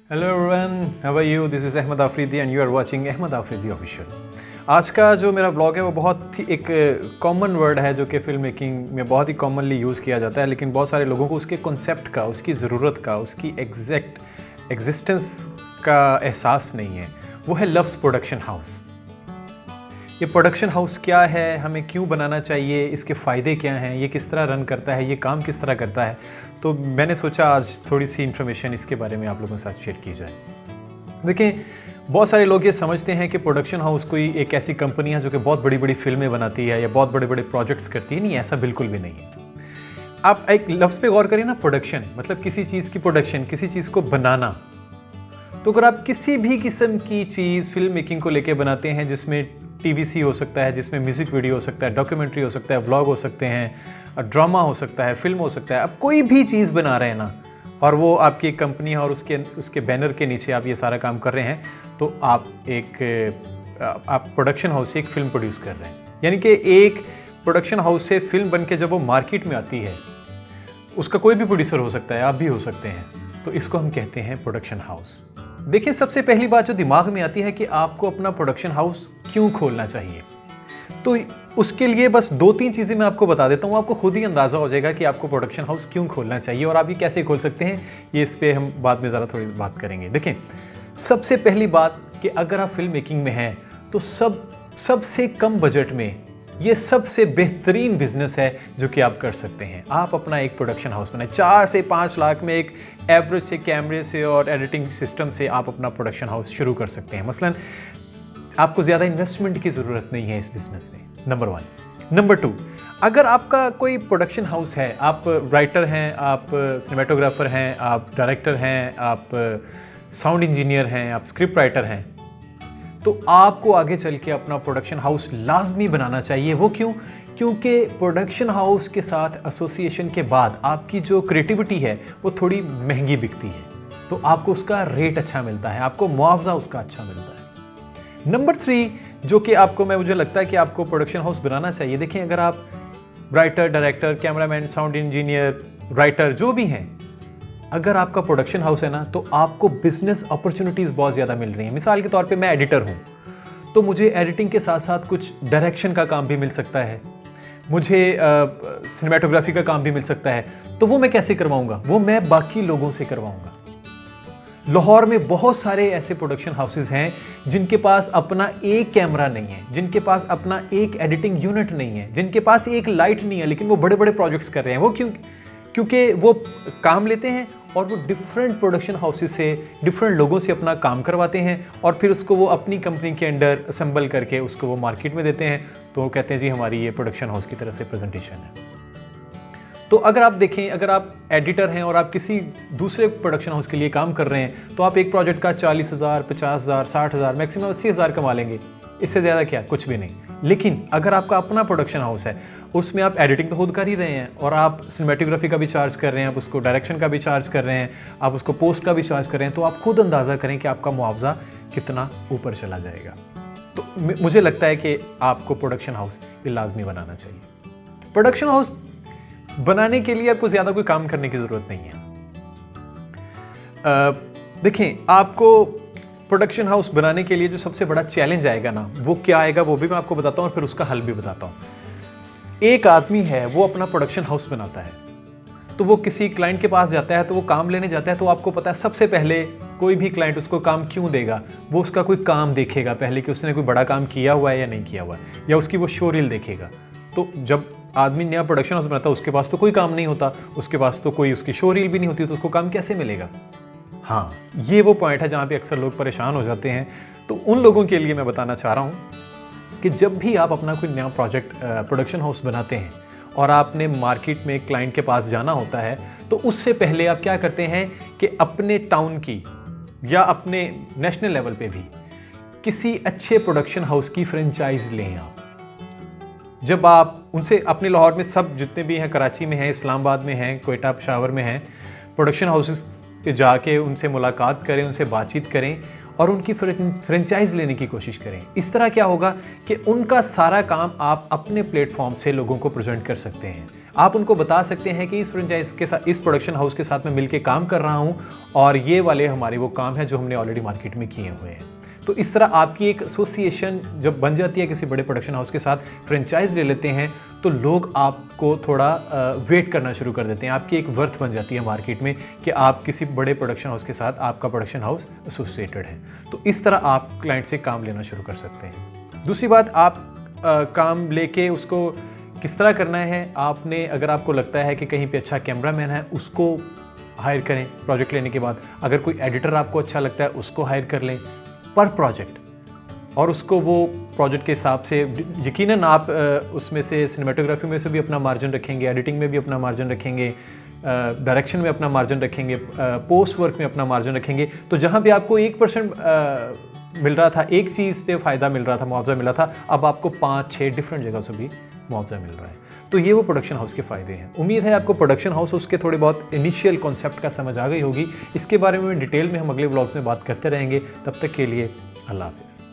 Hello everyone, how are you? This is Ahmed Afridi and you are watching Ahmed Afridi official. आज का जो मेरा ब्लॉग है वो बहुत ही एक कॉमन वर्ड है जो कि फ़िल्म मेकिंग में बहुत ही कॉमनली यूज़ किया जाता है, लेकिन बहुत सारे लोगों को उसके कॉन्सेप्ट का, उसकी ज़रूरत का, उसकी एग्जैक्ट एग्जिस्टेंस का एहसास नहीं है। वो है लव्स प्रोडक्शन हाउस। ये प्रोडक्शन हाउस क्या है, हमें क्यों बनाना चाहिए, इसके फ़ायदे क्या हैं, ये किस तरह रन करता है, ये काम किस तरह करता है। तो मैंने सोचा आज थोड़ी सी इन्फॉर्मेशन इसके बारे में आप लोगों के साथ शेयर की जाए। देखिए, बहुत सारे लोग ये समझते हैं कि प्रोडक्शन हाउस कोई एक ऐसी कंपनी है जो कि बहुत बड़ी बड़ी फिल्में बनाती है या बहुत बड़े बड़े प्रोजेक्ट्स करती है। नहीं, ऐसा बिल्कुल भी नहीं है। आप एक लफ्ज़ पे गौर करिए ना, प्रोडक्शन मतलब किसी चीज़ की प्रोडक्शन, किसी चीज़ को बनाना। तो अगर आप किसी भी किस्म की चीज़ फिल्म मेकिंग को लेके बनाते हैं, जिसमें टीवीसी हो सकता है, जिसमें म्यूज़िक वीडियो हो सकता है, डॉक्यूमेंट्री हो सकता है, व्लॉग हो सकते हैं, ड्रामा हो सकता है, फिल्म हो सकता है, आप कोई भी चीज़ बना रहे हैं ना, और वो आपकी एक कंपनी है और उसके बैनर के नीचे आप ये सारा काम कर रहे हैं, तो आप प्रोडक्शन हाउस से एक फ़िल्म प्रोड्यूस कर रहे हैं। यानी कि एक प्रोडक्शन हाउस से फिल्म बन के जब वो मार्केट में आती है, उसका कोई भी प्रोड्यूसर हो सकता है, आप भी हो सकते हैं, तो इसको हम कहते हैं प्रोडक्शन हाउस। देखिए, सबसे पहली बात जो दिमाग में आती है कि आपको अपना प्रोडक्शन हाउस क्यों खोलना चाहिए। तो उसके लिए बस 2-3 चीज़ें मैं आपको बता देता हूँ, आपको खुद ही अंदाज़ा हो जाएगा कि आपको प्रोडक्शन हाउस क्यों खोलना चाहिए और आप ये कैसे खोल सकते हैं। ये इस पर हम बाद में ज़रा थोड़ी बात करेंगे। देखें, सबसे पहली बात कि अगर आप फिल्म मेकिंग में हैं तो सबसे कम बजट में ये सबसे बेहतरीन बिजनेस है जो कि आप कर सकते हैं। आप अपना एक प्रोडक्शन हाउस बनाएं। 4 से 5 लाख में एक एवरेज से कैमरे से और एडिटिंग सिस्टम से आप अपना प्रोडक्शन हाउस शुरू कर सकते हैं। मसलन आपको ज़्यादा इन्वेस्टमेंट की ज़रूरत नहीं है इस बिज़नेस में, नंबर 1। नंबर 2, अगर आपका कोई प्रोडक्शन हाउस है, आप राइटर हैं, आप सिनेमेटोग्राफर हैं, आप डायरेक्टर हैं, आप साउंड इंजीनियर हैं, आप स्क्रिप्ट राइटर हैं, तो आपको आगे चल के अपना प्रोडक्शन हाउस लाजमी बनाना चाहिए। वो क्यों? क्योंकि प्रोडक्शन हाउस के साथ एसोसिएशन के बाद आपकी जो क्रिएटिविटी है वो थोड़ी महंगी बिकती है, तो आपको उसका रेट अच्छा मिलता है, आपको मुआवजा उसका अच्छा मिलता है। नंबर 3, जो कि मुझे लगता है कि आपको प्रोडक्शन हाउस बनाना चाहिए। देखें, अगर आप writer, director, cameraman, sound engineer, writer जो भी हैं, अगर आपका प्रोडक्शन हाउस है ना, तो आपको बिजनेस अपॉर्चुनिटीज़ बहुत ज़्यादा मिल रही हैं। मिसाल के तौर पे मैं एडिटर हूँ, तो मुझे एडिटिंग के साथ साथ कुछ डायरेक्शन का काम भी मिल सकता है, मुझे सिनेमेटोग्राफी का काम भी मिल सकता है। तो वो मैं कैसे करवाऊँगा? वो मैं बाकी लोगों से करवाऊँगा। लाहौर में बहुत सारे ऐसे प्रोडक्शन हाउसेज हैं जिनके पास अपना एक कैमरा नहीं है, जिनके पास अपना एक एडिटिंग यूनिट नहीं है, जिनके पास एक लाइट नहीं है, लेकिन वो बड़े बड़े प्रोजेक्ट्स कर रहे हैं। वो क्योंकि वो काम लेते हैं और वो डिफरेंट प्रोडक्शन हाउसेस से, डिफरेंट लोगों से अपना काम करवाते हैं और फिर उसको वो अपनी कंपनी के अंडर असेंबल करके उसको वो मार्केट में देते हैं। तो वो कहते हैं जी हमारी ये प्रोडक्शन हाउस की तरफ से प्रेजेंटेशन है। तो अगर आप देखें, अगर आप एडिटर हैं और आप किसी दूसरे प्रोडक्शन हाउस के लिए काम कर रहे हैं, तो आप एक प्रोजेक्ट का 40,000, 50,000, 60,000, मैक्सिमम 80,000 कमा लेंगे। इससे ज़्यादा क्या, कुछ भी नहीं। लेकिन अगर आपका अपना प्रोडक्शन हाउस है, उसमें आप एडिटिंग तो खुद कर ही रहे हैं और आप सिनेमेटोग्राफी का भी चार्ज कर रहे हैं, आप उसको डायरेक्शन का भी चार्ज कर रहे हैं, आप उसको पोस्ट का भी चार्ज कर रहे हैं, तो आप खुद अंदाज़ा करें कि आपका मुआवजा कितना ऊपर चला जाएगा। तो मुझे लगता है कि आपको प्रोडक्शन हाउस ये लाजमी बनाना चाहिए। प्रोडक्शन हाउस बनाने के लिए आपको ज़्यादा कोई काम करने की ज़रूरत नहीं है। देखें, आपको प्रोडक्शन हाउस बनाने के लिए जो सबसे बड़ा चैलेंज आएगा ना, वो क्या आएगा वो भी मैं आपको बताता हूँ और फिर उसका हल भी बताता हूँ। एक आदमी है, वो अपना प्रोडक्शन हाउस बनाता है, तो वो किसी क्लाइंट के पास जाता है, तो वो काम लेने जाता है, तो आपको पता है सबसे पहले कोई भी क्लाइंट उसको काम क्यों देगा, वो उसका कोई काम देखेगा पहले कि उसने कोई बड़ा काम किया हुआ है या नहीं किया हुआ है, या उसकी वो शो रील देखेगा। तो जब आदमी नया प्रोडक्शन हाउस बनाता है, उसके पास तो कोई काम नहीं होता, उसके पास तो कोई उसकी शो रील भी नहीं होती, तो उसको काम कैसे मिलेगा? हाँ, ये वो पॉइंट है जहाँ पे अक्सर लोग परेशान हो जाते हैं। तो उन लोगों के लिए मैं बताना चाह रहा हूँ कि जब भी आप अपना कोई नया प्रोडक्शन हाउस बनाते हैं और आपने मार्केट में क्लाइंट के पास जाना होता है, तो उससे पहले आप क्या करते हैं कि अपने टाउन की या अपने नेशनल लेवल पे भी किसी अच्छे प्रोडक्शन हाउस की फ्रेंचाइज लें। आप जब आप उनसे, अपने लाहौर में सब जितने भी हैं, कराची में हैं, इस्लामाबाद में हैं, कोयटा, पेशावर में हैं, प्रोडक्शन हाउसेस पे जाके उनसे मुलाकात करें, उनसे बातचीत करें और उनकी फ्रेंचाइज लेने की कोशिश करें। इस तरह क्या होगा कि उनका सारा काम आप अपने प्लेटफॉर्म से लोगों को प्रेजेंट कर सकते हैं। आप उनको बता सकते हैं कि इस फ्रेंचाइज के साथ, इस प्रोडक्शन हाउस के साथ मैं मिलके काम कर रहा हूँ और ये वाले हमारे वो काम है जो हमने ऑलरेडी मार्केट में किए हुए हैं। तो इस तरह आपकी एक एसोसिएशन जब बन जाती है किसी बड़े प्रोडक्शन हाउस के साथ, फ्रेंचाइज ले लेते हैं, तो लोग आपको थोड़ा वेट करना शुरू कर देते हैं। आपकी एक वर्थ बन जाती है मार्केट में कि आप किसी बड़े प्रोडक्शन हाउस के साथ, आपका प्रोडक्शन हाउस एसोसिएटेड है। तो इस तरह आप क्लाइंट से काम लेना शुरू कर सकते हैं। दूसरी बात, आप काम लेके उसको किस तरह करना है, आपने अगर आपको लगता है कि कहीं पे अच्छा कैमरामैन है, उसको हायर करें प्रोजेक्ट लेने के बाद। अगर कोई एडिटर आपको अच्छा लगता है, उसको हायर कर लें पर प्रोजेक्ट, और उसको वो प्रोजेक्ट के हिसाब से, यकीनन आप उसमें से सिनेमेटोग्राफी में से भी अपना मार्जिन रखेंगे, एडिटिंग में भी अपना मार्जिन रखेंगे, डायरेक्शन में अपना मार्जिन रखेंगे, पोस्ट वर्क में अपना मार्जिन रखेंगे। तो जहाँ पे आपको 1% मिल रहा था, एक चीज़ पे फ़ायदा मिल रहा था, मुआवजा मिल रहा था, अब आपको 5-6 डिफरेंट जगह से भी मुआवजा मिल रहा है। तो ये वो प्रोडक्शन हाउस के फ़ायदे हैं। उम्मीद है आपको प्रोडक्शन हाउस उसके थोड़े बहुत इनिशियल कॉन्सेप्ट का समझ आ गई होगी। इसके बारे में डिटेल में हम अगले व्लॉग्स में बात करते रहेंगे। तब तक के लिए अल्लाह हाफ़िज़।